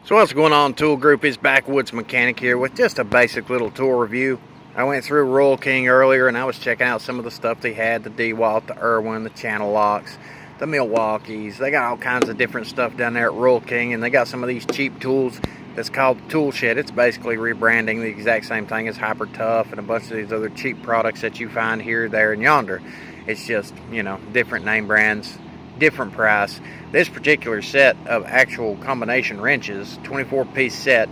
So what's going on, Tool Group? Is Backwoods Mechanic here with just a basic little tool review. I went through Royal King earlier and I was checking out some of the stuff they had, the DeWalt, the Irwin, the channel locks, the Milwaukees. They got all kinds of different stuff down there at Royal King, and they got some of these cheap tools that's called Tool Shed. It's basically rebranding the exact same thing as Hyper Tough and a bunch of these other cheap products that you find here, there, and yonder. It's just, you know, different name brands, different price. This particular set of actual combination wrenches, 24-piece set,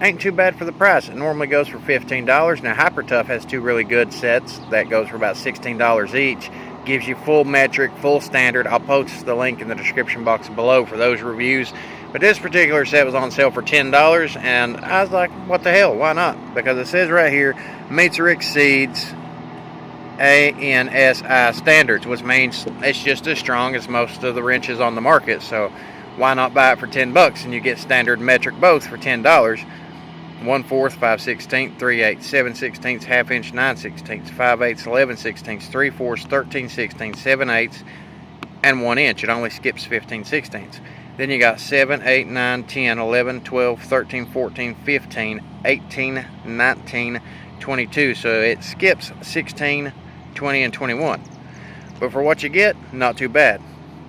ain't too bad for the price. It normally goes for $15. Now Hyper Tough has two really good sets that goes for about $16 each. Gives you full metric, full standard. I'll post the link in the description box below for those reviews. But this particular set was on sale for $10, and I was like, what the hell, why not? Because it says right here, meets or exceeds ANSI standards, which means it's just as strong as most of the wrenches on the market. So why not buy it for 10 bucks and you get standard metric both for $10? 1/4, 5/16, 3/8, 7/16, ½ inch, 9/16, 5/8, 11/16, 3/4, 13/16, 7/8, and 1 inch. It only skips 15/16. Then you got 7, 8, 9, 10, 11, 12, 13, 14, 15, 18, 19, 22. So it skips 16, 20, and 21. But for what you get, not too bad.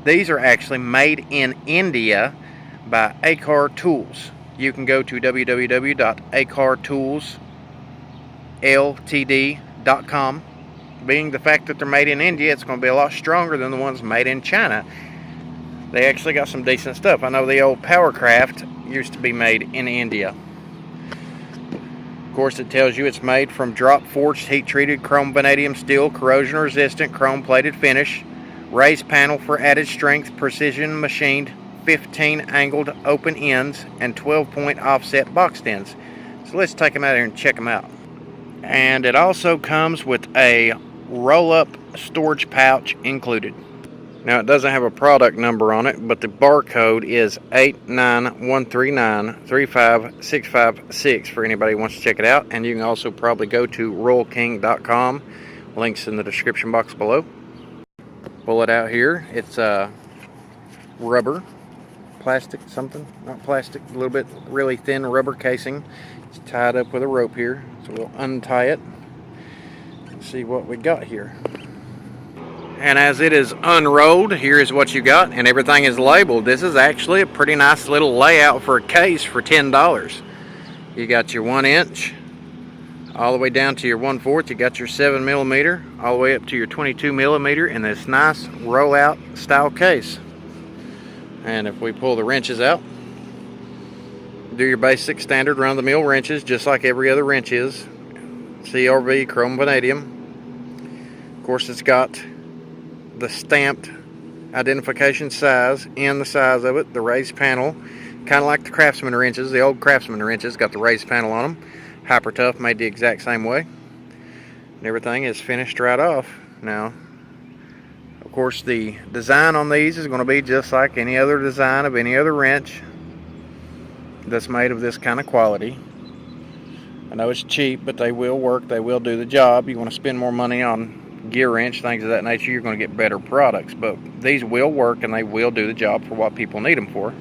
These are actually made in India by Acar Tools. You can go to www.acartoolsltd.com. Being the fact that they're made in India, it's going to be a lot stronger than the ones made in China. They actually got some decent stuff. I know the old Powercraft used to be made in India. Of course, it tells you it's made from drop forged, heat treated chrome vanadium steel, corrosion resistant, chrome plated finish, raised panel for added strength, precision machined, 15 angled open ends, and 12-point offset boxed ends. So let's take them out here and check them out. And it also comes with a roll-up storage pouch included. Now, it doesn't have a product number on it, but the barcode is 891393565 for anybody who wants to check it out. And you can also probably go to royalking.com. Links in the description box below. Pull it out here. It's rubber, plastic, something, not plastic, a little bit really thin rubber casing. It's tied up with a rope here. So we'll untie it and see what we got here. And as it is unrolled, here is what you got, and everything is labeled. This is actually a pretty nice little layout for a case for $10. You got your 1 inch, all the way down to your 1/4. You got your 7mm, all the way up to your 22mm in this nice roll-out style case. And if we pull the wrenches out, do your basic standard run-of-the-mill wrenches, just like every other wrench is. CRV chrome vanadium. Of course, it's got the stamped identification size and the size of it, the raised panel, kind of like the Craftsman wrenches. The old Craftsman wrenches got the raised panel on them. Hyper Tough made the exact same way, and everything is finished right off. Now, of course, the design on these is going to be just like any other design of any other wrench that's made of this kind of quality. I know it's cheap, but they will work, they will do the job. You want to spend more money on gear wrench, things of that nature, you're going to get better products, but these will work and they will do the job for what people need them for.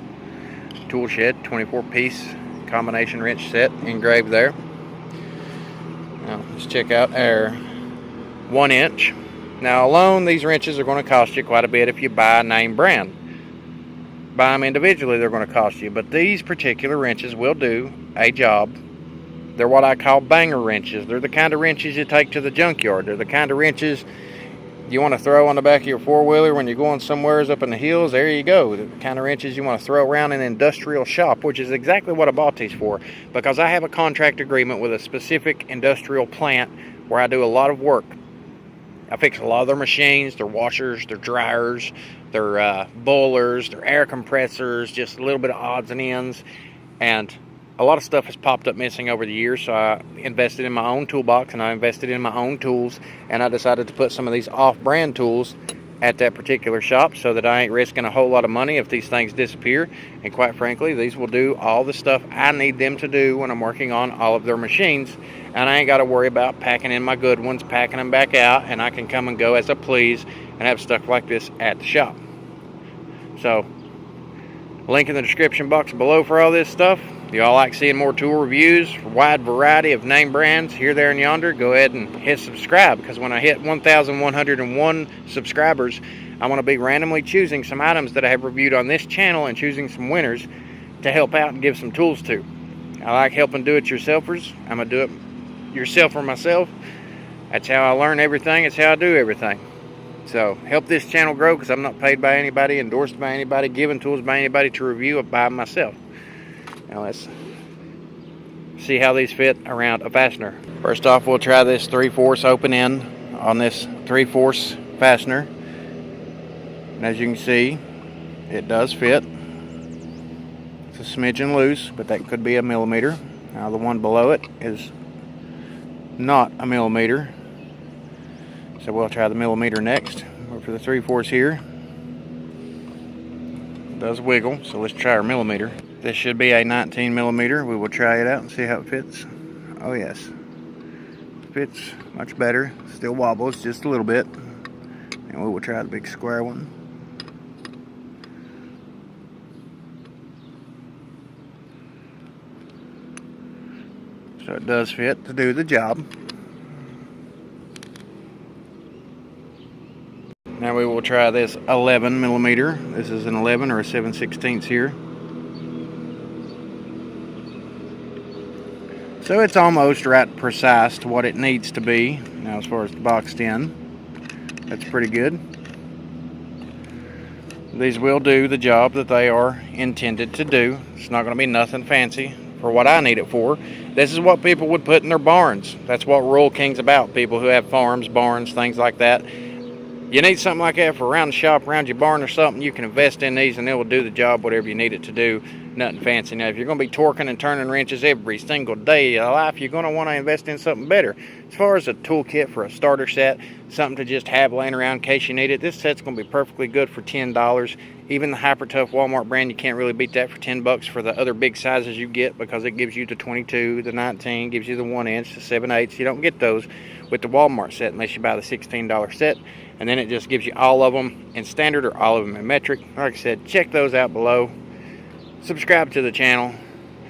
Tool Shed 24-piece combination wrench set engraved there. Now let's check out our 1 inch. Now alone, these wrenches are going to cost you quite a bit if you buy a name brand. Buy them individually, they're going to cost you, but these particular wrenches will do a job. They're what I call banger wrenches. They're the kind of wrenches you take to the junkyard. They're the kind of wrenches you want to throw on the back of your four-wheeler when you're going somewhere up in the hills. There you go. They're the kind of wrenches you want to throw around in an industrial shop, which is exactly what I bought these for, because I have a contract agreement with a specific industrial plant where I do a lot of work. I fix a lot of their machines, their washers, their dryers, their boilers, their air compressors, just a little bit of odds and ends. And a lot of stuff has popped up missing over the years, so I invested in my own toolbox and I invested in my own tools, and I decided to put some of these off-brand tools at that particular shop so that I ain't risking a whole lot of money if these things disappear. And quite frankly, these will do all the stuff I need them to do when I'm working on all of their machines, and I ain't got to worry about packing in my good ones, packing them back out, and I can come and go as I please and have stuff like this at the shop. So Link in the description box below for all this stuff. If y'all like seeing more tool reviews, a wide variety of name brands here, there, and yonder, go ahead and hit subscribe, because when I hit 1,101 subscribers, I want to be randomly choosing some items that I have reviewed on this channel and choosing some winners to help out and give some tools to. I like helping do-it-yourselfers. I'm a do-it-yourselfer myself. That's how I learn everything. It's how I do everything. So help this channel grow, because I'm not paid by anybody, endorsed by anybody, given tools by anybody to review by myself. Now let's see how these fit around a fastener. First off, we'll try this 3/4 open end on this 3/4 fastener. And as you can see, it does fit. It's a smidgen loose, but that could be a millimeter. Now the one below it is not a millimeter, so we'll try the millimeter next. But for the 3/4 here, it does wiggle, so let's try our millimeter. This should be a 19 millimeter. We will try it out and see how it fits. Oh yes, fits much better. Still wobbles just a little bit, and we will try the big square one. So it does fit to do the job. Now we will try this 11 millimeter. This is an 11 or a 7/16 here. So it's almost right precise to what it needs to be. Now as far as the boxed in, that's pretty good. These will do the job that they are intended to do. It's not going to be nothing fancy for what I need it for. This is what people would put in their barns. That's what Rural King's about. People who have farms, barns, things like that. You need something like that for around the shop, around your barn or something. You can invest in these and it will do the job, whatever you need it to do. Nothing fancy. Now, if you're going to be torquing and turning wrenches every single day of life, you're going to want to invest in something better. As far as a toolkit for a starter set, something to just have laying around in case you need it, this set's going to be perfectly good for $10. Even the Hyper Tough Walmart brand, you can't really beat that for 10 bucks for the other big sizes you get, because it gives you the 22, the 19, gives you the 1-inch, the 7/8. You don't get those with the Walmart set unless you buy the $16 set. And then it just gives you all of them in standard or all of them in metric. Like I said, check those out below. Subscribe to the channel,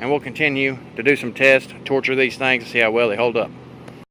and we'll continue to do some tests, torture these things, and see how well they hold up.